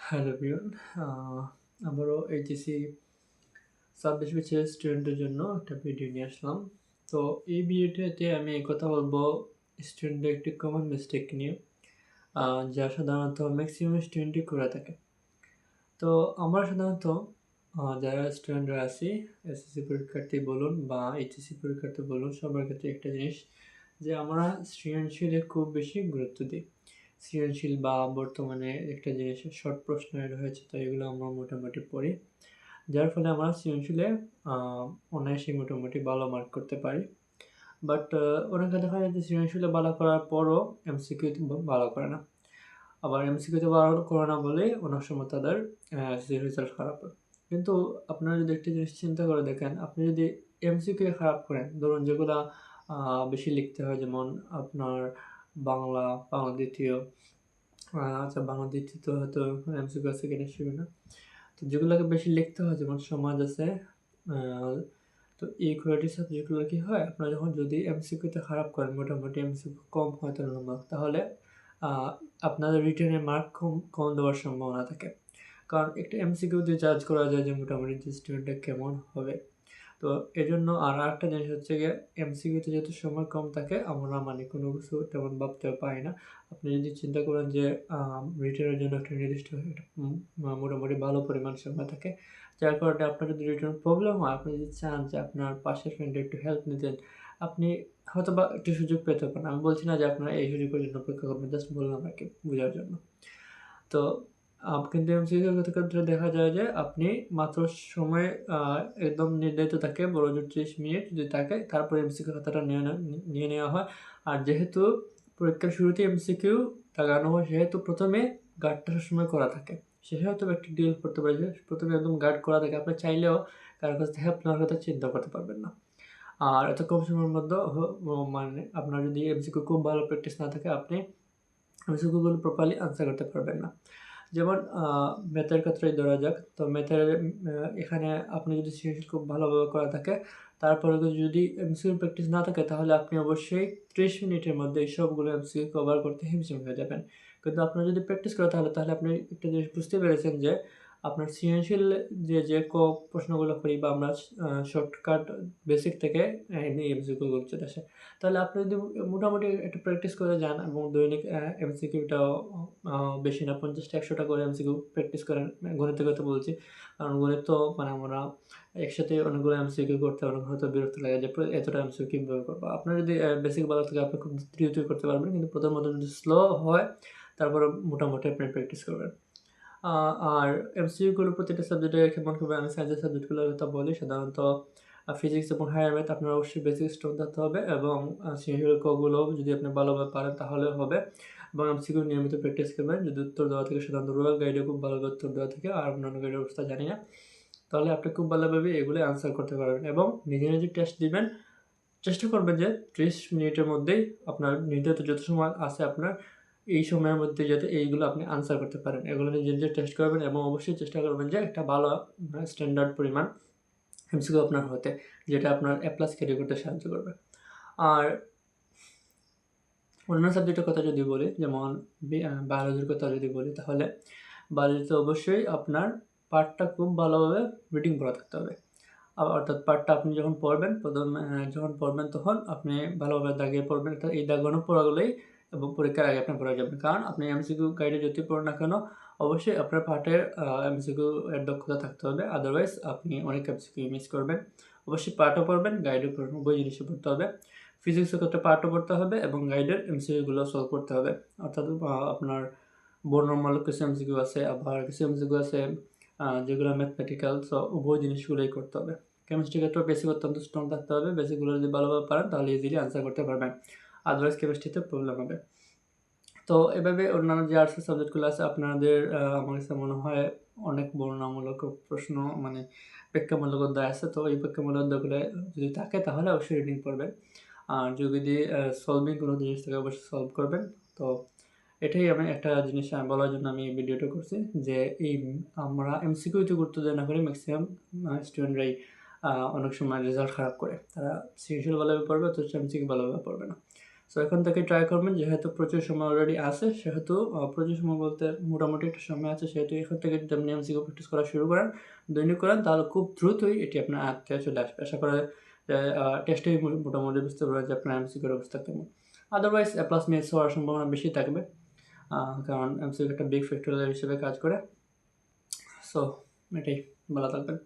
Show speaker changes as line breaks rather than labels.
Hello everyone. আবারও HSC ২৬ ব্যাচের স্টুডেন্টদের জন্য একটা ভিডিও নিয়ে আসলাম। তো এই ভিডিওটাতে আমি কথা বলবো স্টুডেন্টদের একটি কমন মিস্টেক নিয়ে, যা সাধারণত ম্যাক্সিমাম স্টুডেন্টই করে থাকে। তো আমরা সাধারণত যারা স্টুডেন্টরা আছি, এসএসসি পরীক্ষার্থী বলুন বা এইচএসসি পরীক্ষার্থী বলুন, সবার ক্ষেত্রে একটা জিনিস যে আমরা সৃজনশীলে খুব বেশি গুরুত্ব দিই। সৃজনশীল বা বর্তমানে একটা জিনিস শর্ট প্রশ্ন রয়েছে, তো এগুলো আমরা মোটামুটি পড়ি। যার ফলে আমরা সৃজনশীলে অনায়াসেই মোটামুটি ভালো মার্ক করতে পারি। বাট অনেকে দেখা যায় যে সৃজনশীলে ভালো করার পরও এমসিকিউতে ভালো করে না। আবার এমসিকিউতে ভালো করে না বলেই অনেক সময় তাদের রেজাল্ট খারাপ হয়। কিন্তু আপনারা যদি একটা জিনিস চিন্তা করে দেখেন, আপনি যদি এমসিকিউ খারাপ করেন, ধরুন যেগুলা বেশি লিখতে হয়, যেমন আপনার বাংলা, বাংলা দ্বিতীয়, আচ্ছা বাংলা দ্বিতীয় তো হয়তো এমসিকিউ আছে কিনা শিওর না। তো যেগুলোকে বেশি লিখতে হয়, যেমন সমাজ আছে, তো এই কোয়ালিটির সাবজেক্টগুলো কী হয়, আপনারা যখন যদি এমসিকিউতে খারাপ করেন, মোটামুটি এমসিকিউ কম হয় 13 নম্বর, তাহলে আপনাদের রিটেনের মার্ক কম দেওয়ার সম্ভাবনা থাকে। কারণ একটা এমসিকিউ দিয়ে জাজ করা যায় যে মোটামুটি যে স্টুডেন্টটা কেমন হবে। তো এজন্য আর একটা জিনিস হচ্ছে গিয়ে, এমসিকিউতে যেহেতু সময় কম থাকে, আমরা মানে কোনো কিছু তেমন ভাবতেও পারি না। আপনি যদি চিন্তা করেন যে রিটেনের জন্য একটা নির্দিষ্ট একটা মোটামুটি ভালো পরিমাণ সময় থাকে, যার কারণে আপনার যদি রিটেন প্রবলেম হয়, আপনি যদি চান যে আপনার পাশের ফ্রেন্ডের একটু হেল্প নিতেন, আপনি হয়তোবা একটু সুযোগ পেতে পারেন। আমি বলছি না যে আপনারা এই সুযোগের জন্য অপেক্ষা করবেন, জাস্ট বললাম আরকি বোঝার জন্য। তো কিন্তু এমসিকিউ ক্ষেত্রে দেখা যায় যে আপনি মাত্র সময় একদম নির্ধারিত থাকে, বড়জোর ৩০ মিনিট যদি থাকে, তারপরে এমসিকিউ খাতাটা নিয়ে নেওয়া হয়। আর যেহেতু পরীক্ষার শুরুতে এমসিকিউ দাগানো হয়, সেহেতু প্রথমে গার্ডটা সবসময় করা থাকে। শেষে হয়তো একটু ডিল করতে পারে যে প্রথমে একদম গার্ড করা থাকে, আপনি চাইলেও কারো কাছ থেকে হেল্প নেওয়ার কথা চিন্তা করতে পারবেন না। আর এত কম সময়ের মধ্যে মানে আপনার যদি এমসিকিউ খুব ভালো প্র্যাকটিস না থাকে, আপনি এমসিকিউগুলো প্রপারলি আনসার করতে পারবেন না। যেমন ম্যাথের ক্ষেত্রেই ধরা যাক, তো ম্যাথের এখানে আপনি যদি সৃজনশীল খুব ভালোভাবে করা থাকে, তারপরে যদি এমসিকিউ প্র্যাকটিস না থাকে, তাহলে আপনি অবশ্যই 30 মিনিটের মধ্যে এই সবগুলো এমসিকিউ কভার করতে হিমশিম হয়ে যাবেন। কিন্তু আপনার যদি প্র্যাকটিস করা, তাহলে আপনি একটা জিনিস বুঝতে পেরেছেন যে আপনার সৃজনশীল যে প্রশ্নগুলো করি বা আমরা শর্টকাট বেসিক থেকে এমনি এমসিকিউগুলো চলে আসে। তাহলে আপনি যদি মোটামুটি একটু প্র্যাকটিস করে যান এবং দৈনিক এমসিকিউটাও বেশি না, 50টা 100টা করে এমসিকিউ প্র্যাকটিস করেন। গণিতের কথা বলছি। কারণ গণিত তো মানে আমরা একসাথে অনেকগুলো এমসিকিউ করতে অনেক হয়তো বিরক্ত লাগে যে এতটা এমসিকিউ কীভাবে করবো। আপনার যদি বেসিক ভালো থাকে, আপনি খুব দ্রুতই করতে পারবেন। কিন্তু প্রথমত যদি স্লো হয়, তারপরে মোটামুটি আপনি প্র্যাকটিস করবেন। আর এমসিকিউগুলো প্রতিটা সাবজেক্টে কেমন হবে, আমি সায়েন্সের সাবজেক্টগুলোর কথা বলি। সাধারণত ফিজিক্স এবং হায়ার ম্যাথ আপনার অবশ্যই বেসিক স্ট্রং থাকতে হবে, এবং সৃজনশীল কগুলো যদি আপনি ভালোভাবে পারেন তাহলে হবে। এবং এমসিকিউ নিয়মিত প্র্যাকটিস করবেন। যদি উত্তর দেওয়া থেকে, সাধারণত রুরাল গাইডে খুব ভালোভাবে উত্তর দেওয়া থাকে, আর অন্যান্য গাইডের অবস্থা জানি না, তাহলে আপনি খুব ভালোভাবে এগুলো অ্যান্সার করতে পারবেন। এবং নিজে নিজে টেস্ট দিবেন। চেষ্টা করবেন যে 30 মিনিটের মধ্যেই আপনার নির্ধারিত যত সময় আছে আপনার, এই সময়ের মধ্যে যাতে এইগুলো আপনি আনসার করতে পারেন। এগুলো নিজে নিজে টেস্ট করবেন, এবং অবশ্যই চেষ্টা করবেন যে একটা ভালো স্ট্যান্ডার্ড পরিমাণ এমসিকিউ আপনার হতে, যেটা আপনার এ প্লাস ক্যারি করতে সাহায্য করবে। আর অন্যান্য সাবজেক্টের কথা যদি বলি, যেমন বায়োলজির কথা যদি বলি, তাহলে বায়োলজিতে অবশ্যই আপনার পার্টটা খুব ভালোভাবে রিডিং করা থাকতে হবে। অর্থাৎ পার্টটা আপনি যখন পড়বেন, যখন পড়বেন তখন আপনি ভালোভাবে দাগিয়ে পড়বেন। তো এই দাগানো পড়াগুলোই এবং পরীক্ষার আগে আপনার পড়া যাবে। কারণ আপনি এমসিকিউ গাইডে যতই পড়ুন না কেন, অবশ্যই আপনার পার্টের এমসিকিউ এর দক্ষতা থাকতে হবে। আদারওয়াইজ আপনি অনেক এমসিকিউ মিস করবেন। অবশ্যই পার্টও পড়বেন, গাইডও পড়বেন, উভয় জিনিসই পড়তে হবে। ফিজিক্সের ক্ষেত্রে পার্টও পড়তে হবে এবং গাইডের এমসিকিউগুলো সলভ করতে হবে। অর্থাৎ আপনার বর্ণনামূলক কিছু এমসিকিউ আছে, আবার কিছু এমসিকিউ আছে যেগুলো ম্যাথমেটিক্যাল, সো উভয় জিনিসগুলোই করতে হবে। কেমিস্ট্রির ক্ষেত্রেও বেসিক অত্যন্ত স্ট্রং থাকতে হবে। বেসিকগুলো যদি ভালোভাবে পারেন, তাহলে ইজিলি আনসার করতে পারবেন। আদারওয়াইজ কেমিস্ট্রিতে প্রবলেম হবে। তো এভাবে অন্যান্য যে আর্টসের সাবজেক্টগুলো আছে, আপনাদের আমার কাছে মনে হয় অনেক বর্ণনামূলক প্রশ্ন, মানে প্রেক্ষামূলক অধ্যায় আছে। তো এই প্রেক্ষামূলক অধ্যায়গুলো যদি থাকে, তাহলে অবশ্যই রিডিং পড়বেন। আর যদি সলভিং কোনো জিনিস থাকে, অবশ্যই সলভ করবেন। তো এটাই আমি একটা জিনিস বলার জন্য আমি এই ভিডিওটা করছি, যে এই আমরা এমসিকিউতে গুরুত্ব দেওয়া না করে ম্যাক্সিমাম স্টুডেন্টরাই অনেক সময় রেজাল্ট খারাপ করে। তারা সৃজনশীল ভালোভাবে পড়বে, অথচ এমসিকিউ ভালোভাবে পড়বে না। সো এখন থেকে ট্রাই করবেন, যেহেতু প্রচুর সময় অলরেডি আছে, সেহেতু প্রচুর সময় বলতে মোটামুটি একটা সময় আছে, সেহেতু এখন থেকে যদি আপনি এমসিকিউ প্র্যাকটিস করা শুরু করেন, দৈনিক করেন, তাহলে খুব দ্রুতই এটি আপনার আয়ত্তে চলে আসবে। আশা করা যায় যে টেস্টেই মোটামুটি বুঝতে পারবেন যে আপনার এমসিকিউর অবস্থা কেমন। আদারওয়াইজ এ প্লাস মিস হওয়ার সম্ভাবনা বেশি থাকবে, কারণ এমসিকিউ একটা বিগ ফ্যাক্টরিয়াল হিসেবে কাজ করে। সো এটাই, ভালো থাকবেন।